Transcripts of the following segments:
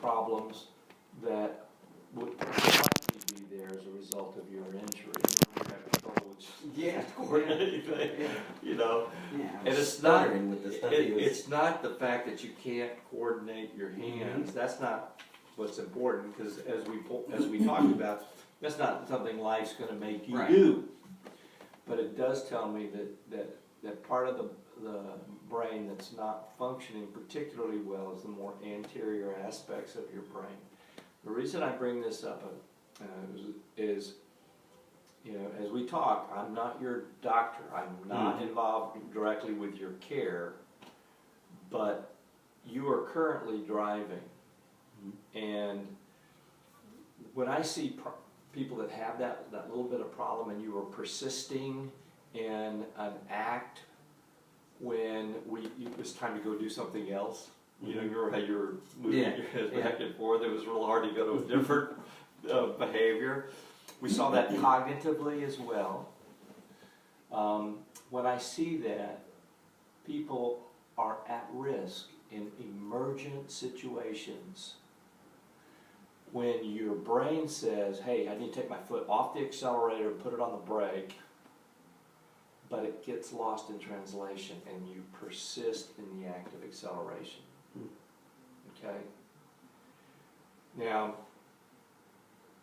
problems that would likely be there as a result of your injury. You have trouble with just coordinating things, you know. Yeah, And it's not the fact that you can't coordinate your hands. That's not what's important, because as we talked about, that's not something life's going to make you do. But it does tell me that part of the brain that's not functioning particularly well is the more anterior aspects of your brain. The reason I bring this up is, you know, as we talk, I'm not your doctor. I'm not involved directly with your care, but you are currently driving. And when I see people that have that little bit of problem, and you are persisting in an act when it was time to go do something else, you know, you remember how you were moving your head back and forth, it was real hard to go to a different behavior. We saw that cognitively as well. When I see that, people are at risk in emergent situations when your brain says, hey, I need to take my foot off the accelerator and put it on the brake, but it gets lost in translation and you persist in the act of acceleration. Okay? Now,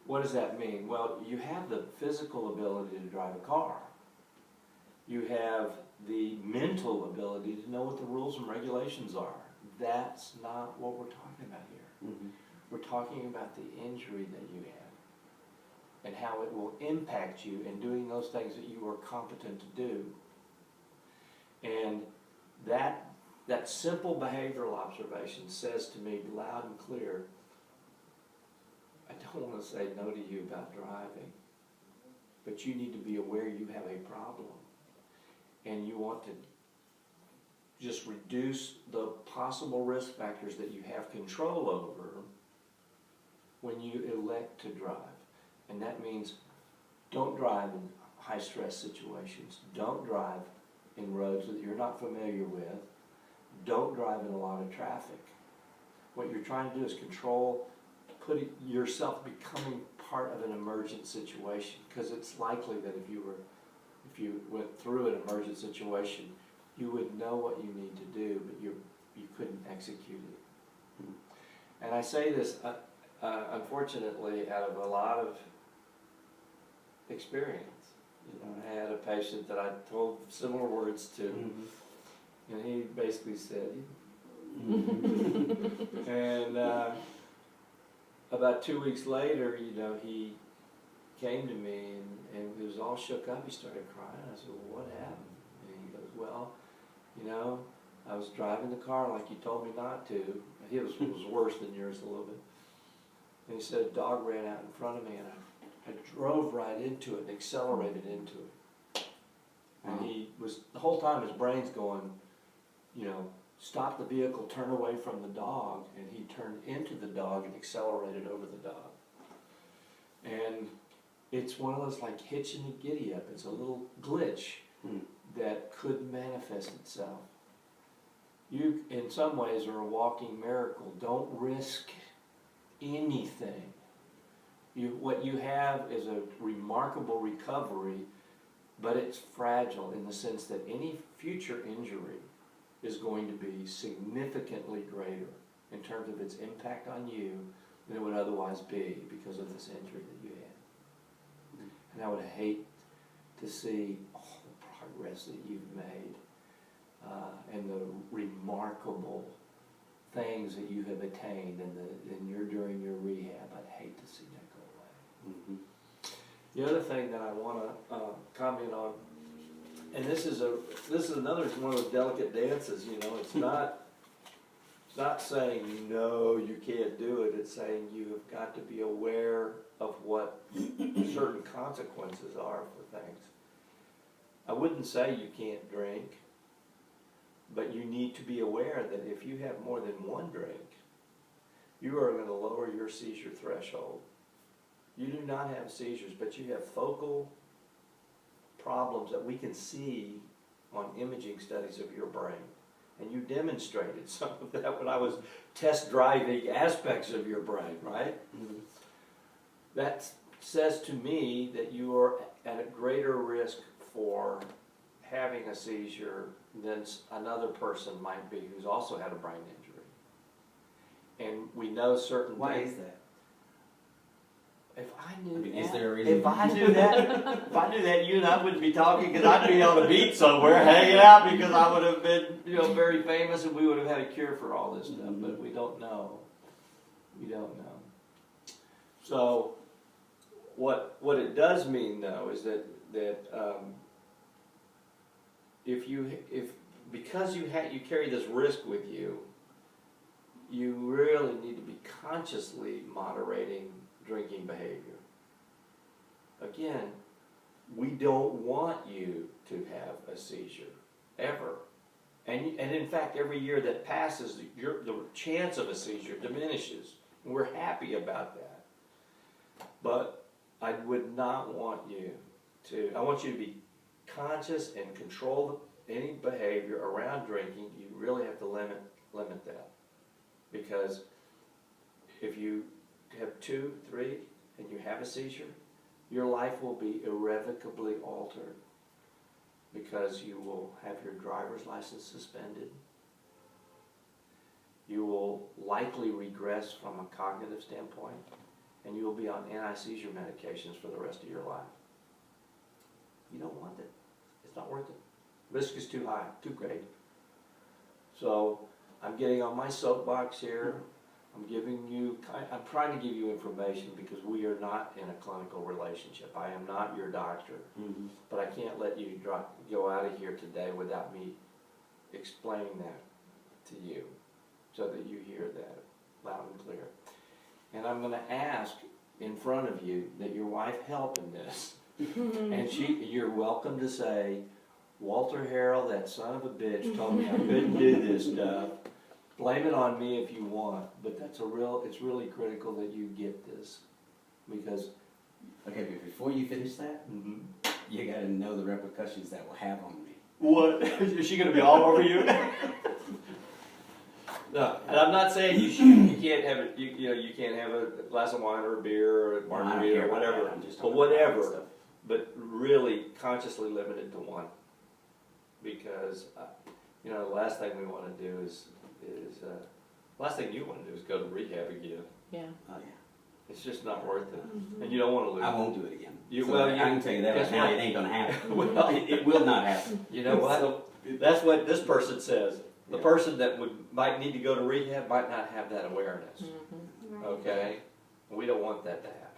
what does that mean? Well, you have the physical ability to drive a car. You have the mental ability to know what the rules and regulations are. That's not what we're talking about here. We're talking about the injury that you have and how it will impact you in doing those things that you are competent to do. And that simple behavioral observation says to me loud and clear, I don't want to say no to you about driving, but you need to be aware you have a problem. And you want to just reduce the possible risk factors that you have control over when you elect to drive. And that means don't drive in high-stress situations. Don't drive in roads that you're not familiar with. Don't drive in a lot of traffic. What you're trying to do is control yourself becoming part of an emergent situation, because it's likely that if you went through an emergent situation, you would know what you need to do, but you couldn't execute it. And I say this unfortunately out of a lot of experience. You know, I had a patient that I told similar words to, and he basically said, and about 2 weeks later, you know, he came to me and he was all shook up. He started crying. I said, well, what happened? And he goes, well, you know, I was driving the car like you told me not to. His was worse than yours a little bit. And he said, a dog ran out in front of me and I drove right into it and accelerated into it. And he was, the whole time his brain's going, you know, stop the vehicle, turn away from the dog, and he turned into the dog and accelerated over the dog. And it's one of those like hitching the giddy up. It's a little glitch that could manifest itself. You, in some ways, are a walking miracle. Don't risk anything. What you have is a remarkable recovery, but it's fragile in the sense that any future injury is going to be significantly greater in terms of its impact on you than it would otherwise be because of this injury that you had. And I would hate to see all the progress that you've made and the remarkable things that you have attained during your rehab. I'd hate to see that go away. The other thing that I want to comment on, and this is another one of those delicate dances. You know, it's not saying no, you can't do it. It's saying you have got to be aware of what certain consequences are for things. I wouldn't say you can't drink, but you need to be aware that if you have more than one drink, you are going to lower your seizure threshold. You do not have seizures, but you have focal problems that we can see on imaging studies of your brain. And you demonstrated some of that when I was test driving aspects of your brain, right? Mm-hmm. That says to me that you are at a greater risk for having a seizure than another person might be who's also had a brain injury. And we know certain Why things. is that? If I knew I mean, that, is there a reason? if I knew that, you and I wouldn't be talking, because I'd be on a beach somewhere hanging out, because I would have been, very famous, and we would have had a cure for all this stuff. Mm-hmm. But we don't know. We don't know. So, what it does mean though is that because you carry this risk with you, you really need to be consciously moderating drinking behavior. Again, we don't want you to have a seizure, ever. And in fact, every year that passes, the chance of a seizure diminishes. And we're happy about that. But I would not want you to, I want you to be conscious and control any behavior around drinking. You really have to limit that. Because if you have 2, 3, and you have a seizure, your life will be irrevocably altered, because you will have your driver's license suspended. You will likely regress from a cognitive standpoint, and you will be on anti-seizure medications for the rest of your life. You don't want it. It's not worth it. Risk is too high, too great. So I'm getting on my soapbox here. I'm trying to give you information, because we are not in a clinical relationship. I am not your doctor. Mm-hmm. But I can't let you go out of here today without me explaining that to you, so that you hear that loud and clear. And I'm going to ask in front of you that your wife help in this. And you're welcome to say, Walter Harrell, that son of a bitch, told me I couldn't do this stuff. Blame it on me if you want, but it's really critical that you get this, because. Okay, but before you finish that, you got to know the repercussions that will have on me. What? Is she going to be all over you? No, and I'm not saying you can't have it. You can't have a glass of wine or a beer or a margarita or whatever. But whatever. But really consciously limit it to one, because the last thing we want to do is last thing you want to do is go to rehab again. Yeah. Oh yeah. It's just not worth it, and you don't want to lose. I won't do it again. I can tell you that right now. It ain't gonna happen. Well, it will not happen. You know what? That's what this person says. The person that might need to go to rehab might not have that awareness. Mm-hmm. Okay, we don't want that to happen.